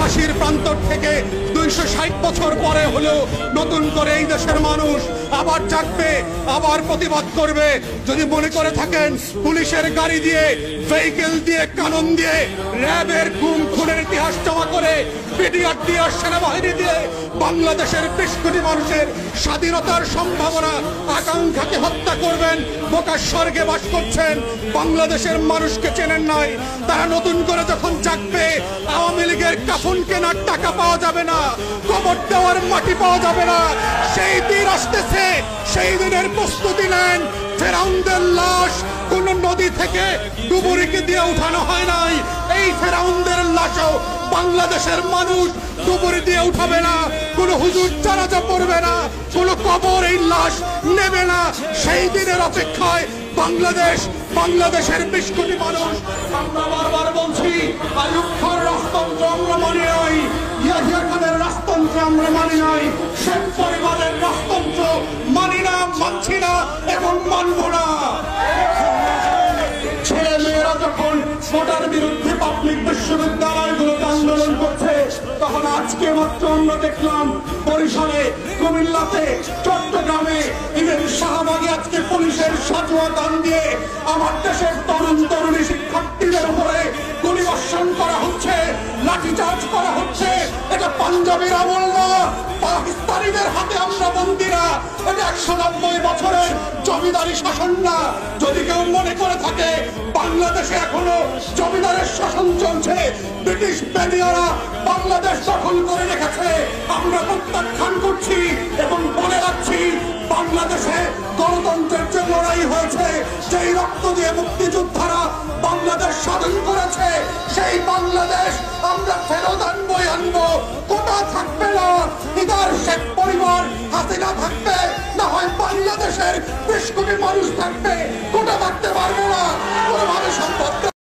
ফাঁসির প্রান্তর থেকে 260 বছর পরে হলেও নতুন করে এই দেশের মানুষ আবার জাগবে, আবার প্রতিবাদ করবে। যদি মনে করে থাকেন পুলিশের গাড়ি দিয়ে, ভেহিকেল দিয়ে, কানন দিয়ে, র্যাবের গুম খুনের ইতিহাস জমা করে, পিডিআর দিয়ে, সেনাবাহিনী দিয়ে বাংলাদেশের 20 কোটি মানুষের স্বাধীনতার সম্ভাবনা আকাঙ্ক্ষাকে হত্যা করবেন, বোকার স্বর্গে বাস করছেন, বাংলাদেশের মানুষকে চেনেন নাই। তারা নতুন করে যখন জাগবে, আওয়ামী লীগের কাফন কেনার টাকা পাওয়া যাবে না, কবর দেওয়ার মাটি পাওয়া যাবে না। সেই দিন আসতেছে, সেই দিনের প্রস্তুতি নেন। ফেরাউনদের লাশ কোন নদী থেকে ডুবুরিকে দিয়ে উঠানো হয় নাই। এই ফেরাউনদের লাশও বাংলাদেশের মানুষ ডুবুরি দিয়ে উঠাবে না, কোন হুজুর জানাজা পড়বে না, কোন কবর এই লাশ নেবে না। সেই দিনের অপেক্ষায় বাংলাদেশের 20 কোটি মানুষ। আমরা বারবার বলছি, আইয়ুব খানের রাজতন্ত্র আমরা মানি নাই, ইয়াহিয়া খানের রাজতন্ত্র আমরা মানি নাই, শেখ পরিবারের রাজতন্ত্র মানি না, মানছি না এবং মানব না। ছেলে মেয়েরা যখন ভোটার বিরুদ্ধে পাবলিক বিশ্ববিদ্যালয়গুলোতে আন্দোলন করছে, তখন আজকে মাত্র আমরা দেখলাম বরিশালে, কুমিল্লাতে, চট্টগ্রামে, ইভেন শাহবাগে আজকে পুলিশের সাজোয়া গান দিয়ে আমার দেশের তরুণ তরুণী শিক্ষার্থীদের উপরে গুলিবর্ষণ করা হচ্ছে, লাঠিচার্জ করা হচ্ছে। এটা পাঞ্জাবের আমল না, পাকিস্তানিদের হাতে আমরা বন্দী না, এটা 190 বছরের জমিদারি শাসন না। যদি কেউ মনে করে থাকে বাংলাদেশে এখনো জমিদারের শাসন চলছে, ব্রিটিশ বেনিয়ারা বাংলাদেশ দখল করে রেখেছে, আমরা প্রত্যাখ্যান করছি এবং বলে রাখছি, বাংলাদেশে গণতন্ত্রের যে লড়াই হয়েছে, যেই রক্ত দিয়ে মুক্তিযোদ্ধারা বাংলাদেশ স্বাধীন করেছে, সেই বাংলাদেশ আমরা ফেরত আনবই আনবো। কোটা থাকবে না, ইদার শেখ পরিবার হাসিনা থাকবে, না হয় বাংলাদেশের 20 কোটি মানুষ থাকবে, কোটা থাকতে পারবে